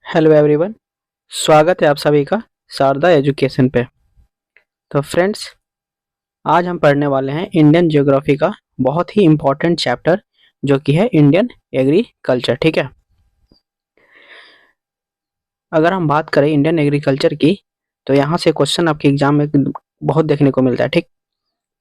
Hello everyone. स्वागत है आप सभी का शारदा एजुकेशन पे। तो फ्रेंड्स, आज हम पढ़ने वाले हैं इंडियन ज्योग्राफी का बहुत ही इम्पोर्टेंट चैप्टर जो कि है इंडियन एग्रीकल्चर। ठीक है, अगर हम बात करें इंडियन एग्रीकल्चर की तो यहाँ से क्वेश्चन आपके एग्जाम में बहुत देखने को मिलता है। ठीक,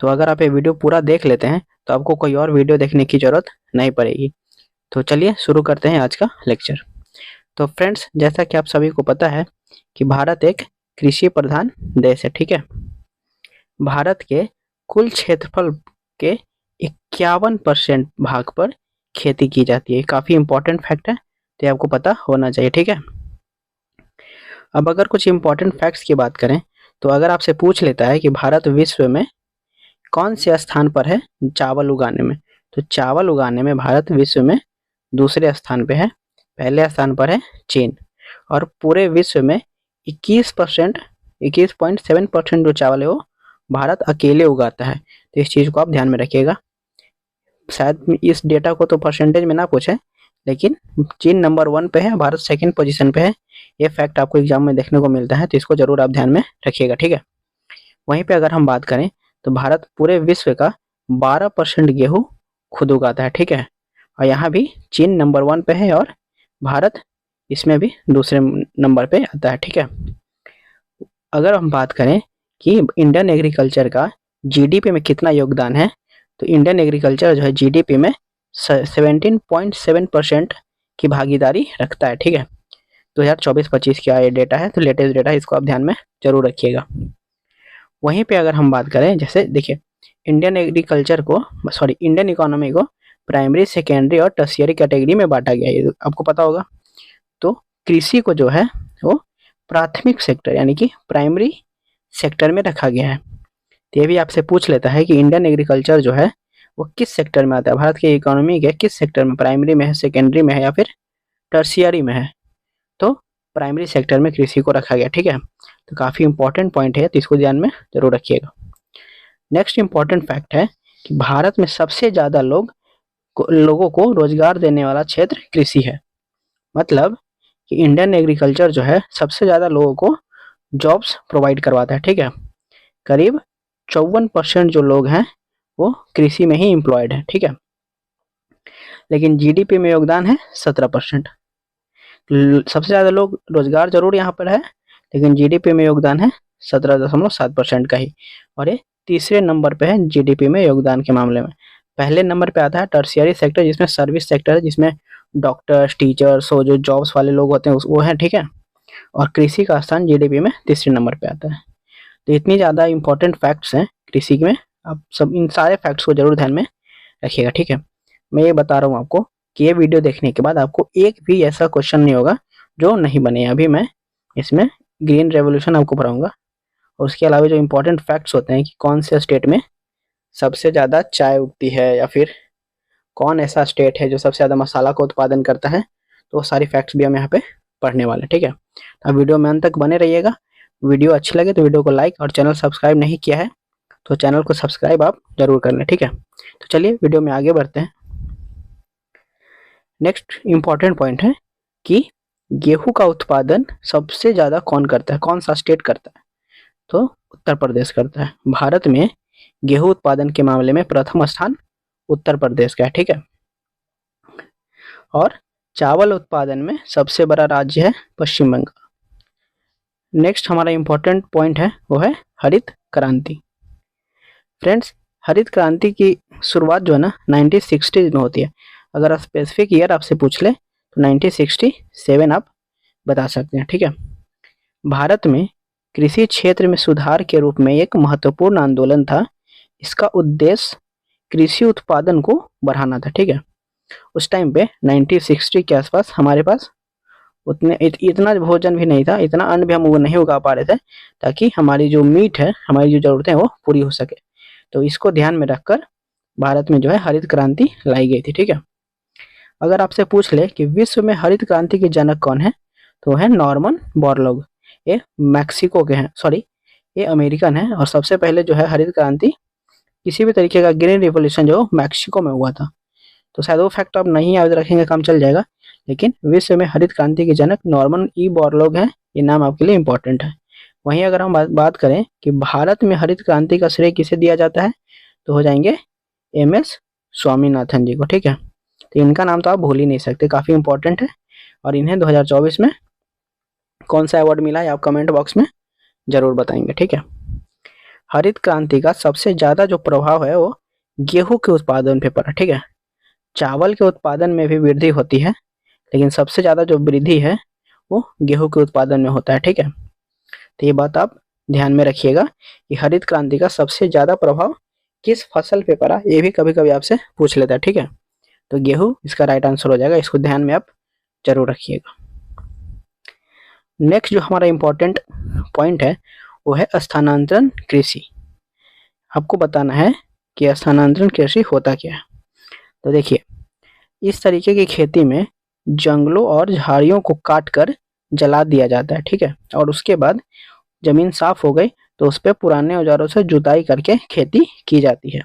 तो अगर आप ये वीडियो पूरा देख लेते हैं तो आपको कोई और वीडियो देखने की जरूरत नहीं पड़ेगी। तो चलिए शुरू करते हैं आज का लेक्चर। तो फ्रेंड्स, जैसा कि आप सभी को पता है कि भारत एक कृषि प्रधान देश है। ठीक है, भारत के कुल क्षेत्रफल के 51% भाग पर खेती की जाती है। काफी इंपॉर्टेंट फैक्ट है, तो ये आपको पता होना चाहिए। ठीक है, अब अगर कुछ इंपॉर्टेंट फैक्ट्स की बात करें तो अगर आपसे पूछ लेता है कि भारत विश्व में कौन से स्थान पर है चावल उगाने में, तो चावल उगाने में भारत विश्व में दूसरे स्थान पे है। पहले स्थान पर है चीन, और पूरे विश्व में 21%, 21.7% जो चावल है वो भारत अकेले उगाता है। तो इस चीज को आप ध्यान में रखिएगा। शायद इस डेटा को तो परसेंटेज में ना पूछे, लेकिन चीन नंबर 1 पे है, भारत सेकंड पोजीशन पे है। ये फैक्ट आपको एग्जाम में देखने को मिलता है, तो इसको जरूर आप ध्यान में रखिएगा। ठीक है, वहीं पे अगर हम बात करें तो भारत पूरे विश्व का 12% गेहूं खुद उगाता है। ठीक है, और यहाँ भी चीन नंबर 1 पे है और भारत इसमें भी दूसरे नंबर पे आता है। ठीक है, अगर हम बात करें कि इंडियन एग्रीकल्चर का जीडीपी में कितना योगदान है, तो इंडियन एग्रीकल्चर जो है जीडीपी में 17.7% की भागीदारी रखता है। ठीक है, 2024-25 का ये डेटा है, तो लेटेस्ट डेटा, इसको आप ध्यान में जरूर रखिएगा। वहीं पे अगर हम बात करें, जैसे देखिए इंडियन इकोनॉमी को प्राइमरी, सेकेंडरी और टर्शियरी कैटेगरी में बांटा गया है, ये आपको पता होगा। तो कृषि को जो है वो प्राथमिक सेक्टर यानी कि प्राइमरी सेक्टर में रखा गया है। तो ये भी आपसे पूछ लेता है कि इंडियन एग्रीकल्चर जो है वो किस सेक्टर में आता है, भारत के इकोनॉमी के किस सेक्टर में, प्राइमरी में है, सेकेंडरी में है या फिर टर्शियरी में है। तो प्राइमरी सेक्टर में कृषि को रखा गया। ठीक है, तो काफी इंपॉर्टेंट पॉइंट है, तो इसको ध्यान में जरूर रखिएगा। नेक्स्ट इंपॉर्टेंट फैक्ट है कि भारत में सबसे ज्यादा लोगों को रोजगार देने वाला क्षेत्र कृषि है। मतलब कि इंडियन एग्रीकल्चर जो है सबसे ज्यादा लोगों को जॉब्स प्रोवाइड करवाता है। ठीक है, करीब 54% जो लोग हैं वो कृषि में ही एम्प्लॉयड है। ठीक है, लेकिन जीडीपी में योगदान है 17%। सबसे ज्यादा लोग रोजगार जरूर यहाँ पर है, लेकिन जीडीपी में योगदान है 17.7% का ही। और ये तीसरे नंबर पे है जीडीपी में योगदान के मामले में। पहले नंबर पे आता है टर्शियरी सेक्टर, जिसमें सर्विस सेक्टर है, जिसमें डॉक्टर्स, टीचर्स, वो जो जॉब्स वाले लोग होते हैं वो है। ठीक है, और कृषि का स्थान जीडीपी में तीसरे नंबर पे आता है। तो इतनी ज़्यादा इंपॉर्टेंट फैक्ट्स हैं कृषि में, आप सब इन सारे फैक्ट्स को जरूर ध्यान में रखिएगा। ठीक है, मैं ये बता रहा हूँ आपको कि ये वीडियो देखने के बाद आपको एक भी ऐसा क्वेश्चन नहीं होगा जो नहीं बने। अभी मैं इसमें ग्रीन रेवोल्यूशन आपको पढ़ाऊंगा, और उसके अलावा जो इंपॉर्टेंट फैक्ट्स होते हैं कि कौन से स्टेट में सबसे ज़्यादा चाय उगती है, या फिर कौन ऐसा स्टेट है जो सबसे ज़्यादा मसाला का उत्पादन करता है, तो वो सारी फैक्ट्स भी हम यहाँ पे पढ़ने वाले हैं। ठीक है, तो आप वीडियो में अंत तक बने रहिएगा। वीडियो अच्छी लगे तो वीडियो को लाइक, और चैनल सब्सक्राइब नहीं किया है तो चैनल को सब्सक्राइब आप जरूर कर लें। ठीक है, तो चलिए वीडियो में आगे बढ़ते हैं। नेक्स्ट इंपॉर्टेंट पॉइंट है कि गेहूं का उत्पादन सबसे ज्यादा कौन करता है, कौन सा स्टेट करता है, तो उत्तर प्रदेश करता है। भारत में गेहूं उत्पादन के मामले में प्रथम स्थान उत्तर प्रदेश का है। ठीक है, और चावल उत्पादन में सबसे बड़ा राज्य है पश्चिम बंगाल। नेक्स्ट हमारा इंपॉर्टेंट पॉइंट है वो है हरित क्रांति। फ्रेंड्स, हरित क्रांति की शुरुआत जो है ना 1960 में होती है। अगर स्पेसिफिक ईयर आपसे पूछ ले तो 1967 आप बता सकते हैं। ठीक है, भारत में कृषि क्षेत्र में सुधार के रूप में एक महत्वपूर्ण आंदोलन था। इसका उद्देश्य कृषि उत्पादन को बढ़ाना था। ठीक है, उस टाइम पे 1960 के आसपास हमारे पास इतना भोजन भी नहीं था, इतना अन्न भी हम नहीं उगा पा रहे थे ताकि हमारी जो मीट है, हमारी जो जरूरतें हैं वो पूरी हो सके। तो इसको ध्यान में रखकर भारत में जो है हरित क्रांति लाई गई थी। ठीक है, अगर आपसे पूछ ले कि विश्व में हरित क्रांति के जनक कौन है, तो है नॉर्मन बोरलॉग। ये मैक्सिको के हैं, सॉरी ये अमेरिकन है, और सबसे पहले जो है हरित क्रांति किसी भी तरीके का ग्रीन रिवोल्यूशन जो मैक्सिको में हुआ था। तो शायद वो फैक्ट आप नहीं याद रखेंगे, काम चल जाएगा, लेकिन विश्व में हरित क्रांति के जनक नॉर्मन ई बोरलॉग हैं, ये नाम आपके लिए इंपॉर्टेंट है। वहीं अगर हम बात करें कि भारत में हरित क्रांति का श्रेय किसे दिया जाता है, तो हो जाएंगे एम.एस. स्वामीनाथन जी को। ठीक है, तो इनका नाम तो आप भूल ही नहीं सकते, काफी इंपॉर्टेंट है। और इन्हें 2024 में कौन सा अवार्ड मिला है आप कमेंट बॉक्स में जरूर बताएंगे। ठीक है, हरित क्रांति का सबसे ज्यादा जो प्रभाव है वो गेहूं के उत्पादन पे पड़ा। ठीक है, चावल के उत्पादन में भी वृद्धि होती है, लेकिन सबसे ज्यादा जो वृद्धि है वो गेहूं के उत्पादन में होता है। ठीक है, तो ये बात आप ध्यान में रखिएगा कि हरित क्रांति का सबसे ज्यादा प्रभाव किस फसल पे पड़ा, ये भी कभी कभी आपसे पूछ लेता है। ठीक है, तो गेहूं इसका राइट आंसर हो जाएगा, इसको ध्यान में आप जरूर रखिएगा। नेक्स्ट जो हमारा इंपॉर्टेंट पॉइंट है वो है स्थानांतरण कृषि। आपको बताना है कि स्थानांतरण कृषि होता क्या है। तो देखिए, इस तरीके की खेती में जंगलों और झाड़ियों को काटकर जला दिया जाता है। ठीक है, और उसके बाद जमीन साफ हो गई तो उस पर पुराने औजारों से जुताई करके खेती की जाती है।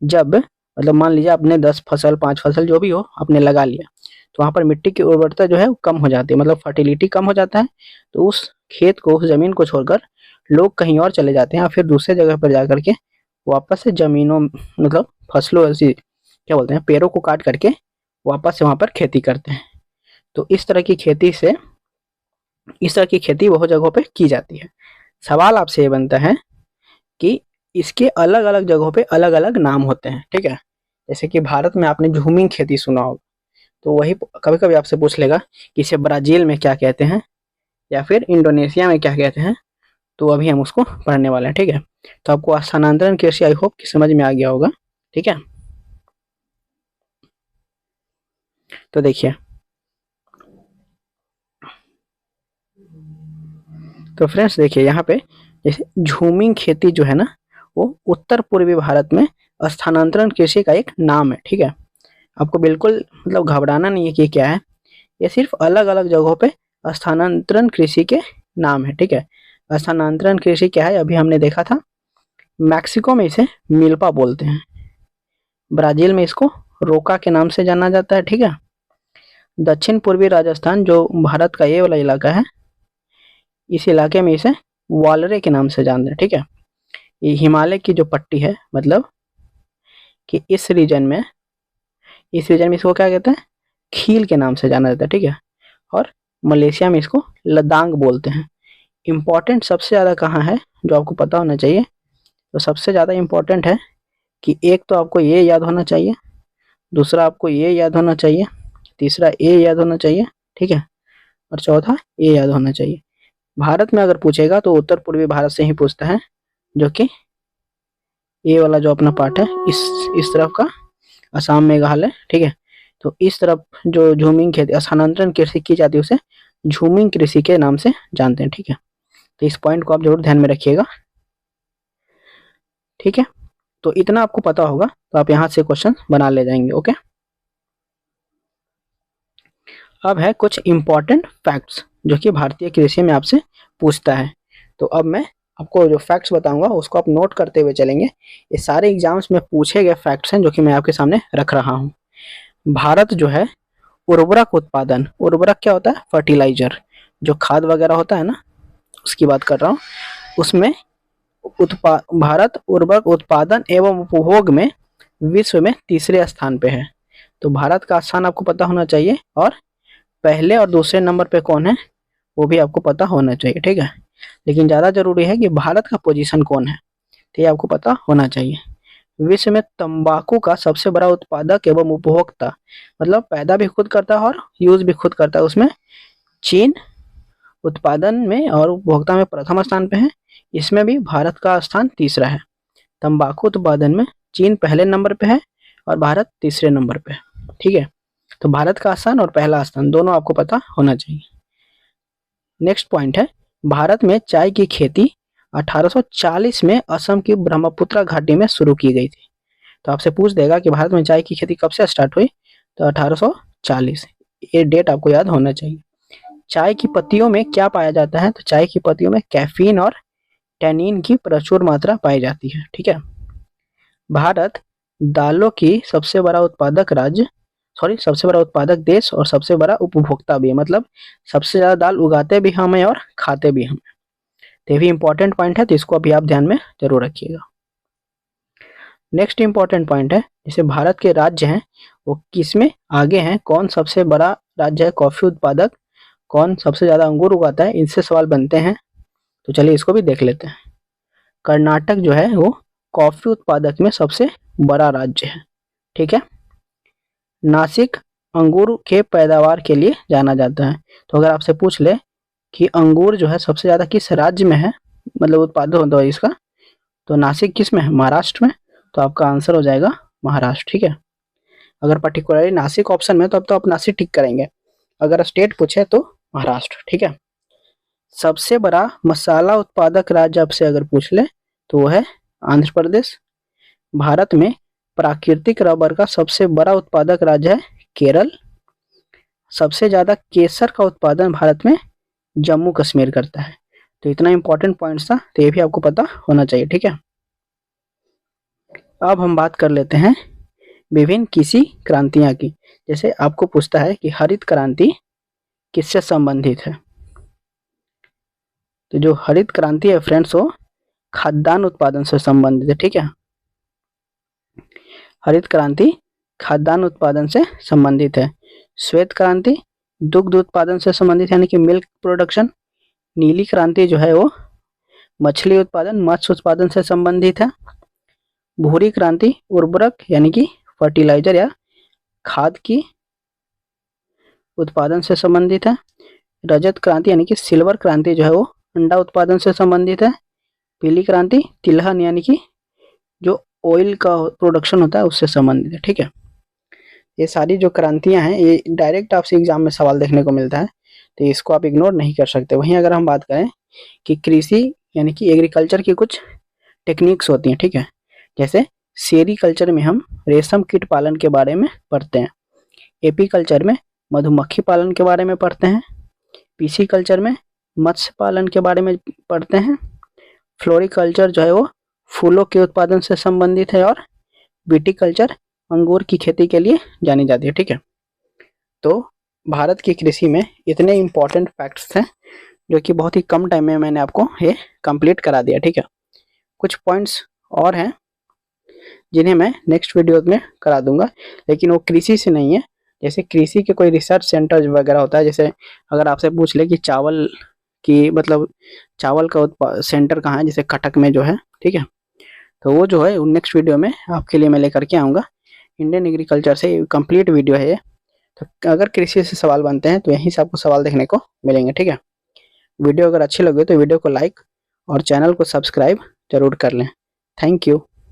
जब मतलब मान लीजिए आपने 10 फसल 5 फसल जो भी हो आपने लगा लिया, तो वहां पर मिट्टी की उर्वरता जो है वो कम हो जाती है, मतलब फर्टिलिटी कम हो जाता है। तो उस खेत को, उस जमीन को छोड़कर लोग कहीं और चले जाते हैं, या फिर दूसरे जगह पर जाकर के वापस से जमीनों मतलब फसलों ऐसी क्या बोलते हैं पेड़ों को काट करके वापस से वहां पर खेती करते हैं। तो इस तरह की खेती बहुत जगहों पे की जाती है। सवाल आपसे ये बनता है कि इसके अलग अलग जगहों पे अलग अलग नाम होते हैं। ठीक है, जैसे कि भारत में आपने झूमिंग खेती सुना होगा, तो वही कभी कभी आपसे पूछ लेगा कि इसे ब्राजील में क्या कहते हैं या फिर इंडोनेशिया में क्या कहते हैं, तो अभी हम उसको पढ़ने वाले हैं। ठीक है, तो आपको स्थानांतरण कृषि आई होप कि समझ में आ गया होगा। ठीक है, तो देखिए, तो फ्रेंड्स देखिए यहाँ पे जैसे झूमिंग खेती जो है ना वो उत्तर पूर्वी भारत में स्थानांतरण कृषि का एक नाम है। ठीक है, आपको बिल्कुल मतलब घबराना नहीं है कि क्या है, ये सिर्फ अलग अलग जगहों पे स्थानांतरण कृषि के नाम है। ठीक है, स्थानांतरण कृषि क्या है अभी हमने देखा था। मैक्सिको में इसे मिल्पा बोलते हैं, ब्राजील में इसको रोका के नाम से जाना जाता है। ठीक है, दक्षिण पूर्वी राजस्थान जो भारत का ये वाला इलाका है, इस इलाके में इसे वालरे के नाम से जानते हैं। ठीक है, ये हिमालय की जो पट्टी है, मतलब कि इस रीजन में इसको क्या कहते हैं, खील के नाम से जाना जाता है। ठीक है, और मलेशिया में इसको लद्दाख बोलते हैं। इम्पोर्टेंट सबसे ज़्यादा कहाँ है जो आपको पता होना चाहिए, तो सबसे ज़्यादा इम्पोर्टेंट है कि एक तो आपको ये याद होना चाहिए, दूसरा आपको ये याद होना चाहिए, तीसरा ये याद होना चाहिए। ठीक है, और चौथा ये याद होना चाहिए। भारत में अगर पूछेगा तो उत्तर पूर्वी भारत से ही पूछता है, जो कि ये वाला जो अपना पार्ट है इस तरफ का असम मेघालय। ठीक है, तो इस तरफ जो झूमिंग खेती स्थानांतरण कृषि की जाती है उसे झूमिंग कृषि के नाम से जानते हैं। ठीक है, तो इस पॉइंट को आप जरूर ध्यान में रखिएगा। ठीक है, तो इतना आपको पता होगा तो आप यहाँ से क्वेश्चन बना ले जाएंगे। ओके, अब है कुछ इंपॉर्टेंट फैक्ट्स जो कि भारतीय कृषि में आपसे पूछता है। तो अब मैं आपको जो फैक्ट्स बताऊंगा उसको आप नोट करते हुए चलेंगे। ये सारे एग्जाम्स में पूछे गए फैक्ट्स हैं जो कि मैं आपके सामने रख रहा हूँ। भारत जो है उर्वरक उत्पादन, उर्वरक क्या होता है, फर्टिलाइजर, जो खाद वगैरह होता है ना उसकी बात कर रहा हूँ, उसमें भारत उर्वरक उत्पादन एवं उपभोग में विश्व में तीसरे स्थान पे है। तो भारत का स्थान आपको पता होना चाहिए, और पहले और दूसरे नंबर पे कौन है वो भी आपको पता होना चाहिए। ठीक है, लेकिन ज़्यादा जरूरी है कि भारत का पोजीशन कौन है, तो ये आपको पता होना चाहिए। विश्व में तंबाकू का सबसे बड़ा उत्पादक एवं उपभोक्ता, मतलब पैदा भी खुद करता है और यूज भी खुद करता है, उसमें चीन उत्पादन में और उपभोक्ता में प्रथम स्थान पे है। इसमें भी भारत का स्थान तीसरा है। तंबाकू उत्पादन में चीन पहले नंबर पे है और भारत तीसरे नंबर पे है। ठीक है, तो भारत का स्थान और पहला स्थान दोनों आपको पता होना चाहिए। नेक्स्ट पॉइंट है, भारत में चाय की खेती 1840 में असम की ब्रह्मपुत्र घाटी में शुरू की गई थी। तो आपसे पूछ देगा कि भारत में चाय की खेती कब से स्टार्ट हुई, तो 1840, ये डेट आपको याद होना चाहिए। चाय की पत्तियों में क्या पाया जाता है, तो चाय की पत्तियों में कैफीन और टैनिन की प्रचुर मात्रा पाई जाती है। ठीक है, भारत दालों की सबसे बड़ा उत्पादक राज्य सॉरी सबसे बड़ा उत्पादक देश और सबसे बड़ा उपभोक्ता भी है, मतलब सबसे ज़्यादा दाल उगाते भी हम हैं और खाते भी हम हैं। तो ये भी इंपॉर्टेंट पॉइंट है, तो इसको अभी आप ध्यान में जरूर रखिएगा। नेक्स्ट इंपॉर्टेंट पॉइंट है, जैसे भारत के राज्य हैं वो किसमें आगे हैं, कौन सबसे बड़ा राज्य है कॉफी उत्पादक, कौन सबसे ज्यादा अंगूर उगाता है, इनसे सवाल बनते हैं। तो चलिए इसको भी देख लेते हैं। कर्नाटक जो है वो कॉफी उत्पादक में सबसे बड़ा राज्य है, ठीक है। नासिक अंगूर के पैदावार के लिए जाना जाता है। तो अगर आपसे पूछ ले कि अंगूर जो है सबसे ज्यादा किस राज्य में है, मतलब उत्पादन होता है इसका, तो नासिक किस में है, महाराष्ट्र में। तो आपका आंसर हो जाएगा महाराष्ट्र, ठीक है। अगर पर्टिकुलरली नासिक ऑप्शन में, तो अब तो आप नासिक टिक करेंगे। अगर स्टेट पूछे तो महाराष्ट्र, ठीक है। सबसे बड़ा मसाला उत्पादक राज्य आपसे अगर पूछ ले तो वो है आंध्र प्रदेश। भारत में प्राकृतिक रबर का सबसे बड़ा उत्पादक राज्य है केरल। सबसे ज्यादा केसर का उत्पादन भारत में जम्मू कश्मीर करता है। तो इतना इंपॉर्टेंट पॉइंट्स था, तो ये भी आपको पता होना चाहिए, ठीक है। अब हम बात कर लेते हैं विभिन्न कृषि क्रांतियां की। जैसे आपको पूछता है कि हरित क्रांति किससे संबंधित है, तो जो हरित क्रांति है फ्रेंड्स वो खाद्यान्न उत्पादन से संबंधित है, ठीक है। हरित क्रांति खाद्यान्न उत्पादन से संबंधित है। श्वेत क्रांति दुग्ध उत्पादन से संबंधित यानी कि मिल्क प्रोडक्शन। नीली क्रांति जो है वो मछली उत्पादन, मत्स्य उत्पादन से संबंधित है। भूरी क्रांति उर्वरक यानी कि फर्टिलाइजर या खाद की उत्पादन से संबंधित है। रजत क्रांति यानी कि सिल्वर क्रांति जो है वो अंडा उत्पादन से संबंधित है। पीली क्रांति तिलहन यानी कि जो ऑयल का प्रोडक्शन होता है उससे संबंधित है, ठीक है। ये सारी जो क्रांतियां हैं ये डायरेक्ट आपसे एग्जाम में सवाल देखने को मिलता है, तो इसको आप इग्नोर नहीं कर सकते। वहीं अगर हम बात करें कि कृषि यानी कि एग्रीकल्चर की कुछ टेक्निक्स होती हैं, ठीक है। जैसे सेरीकल्चर में हम रेशम कीट पालन के बारे में पढ़ते हैं। एपीकल्चर में मधुमक्खी पालन के बारे में पढ़ते हैं। पीसीकल्चर में मत्स्य पालन के बारे में पढ़ते हैं। फ्लोरिकल्चर जो है वो फूलों के उत्पादन से संबंधित है। और विटीकल्चर अंगूर की खेती के लिए जानी जाती है, ठीक है। तो भारत की कृषि में इतने इंपॉर्टेंट फैक्ट्स हैं जो कि बहुत ही कम टाइम में मैंने आपको ये कंप्लीट करा दिया, ठीक है। कुछ पॉइंट्स और हैं जिन्हें मैं नेक्स्ट वीडियो में करा दूंगा, लेकिन वो कृषि से नहीं है। जैसे कृषि के कोई रिसर्च सेंटर वगैरह होता है, जैसे अगर आपसे पूछ ले कि चावल की मतलब चावल का सेंटर कहाँ है, जैसे कटक में जो है, ठीक है। तो वो जो है नेक्स्ट वीडियो में आपके लिए मैं लेकर के आऊँगा। इंडियन एग्रीकल्चर से कंप्लीट वीडियो है ये। तो अगर कृषि से सवाल बनते हैं तो यहीं से आपको सवाल देखने को मिलेंगे, ठीक है। वीडियो अगर अच्छी लगे तो वीडियो को लाइक और चैनल को सब्सक्राइब जरूर कर लें। Thank you.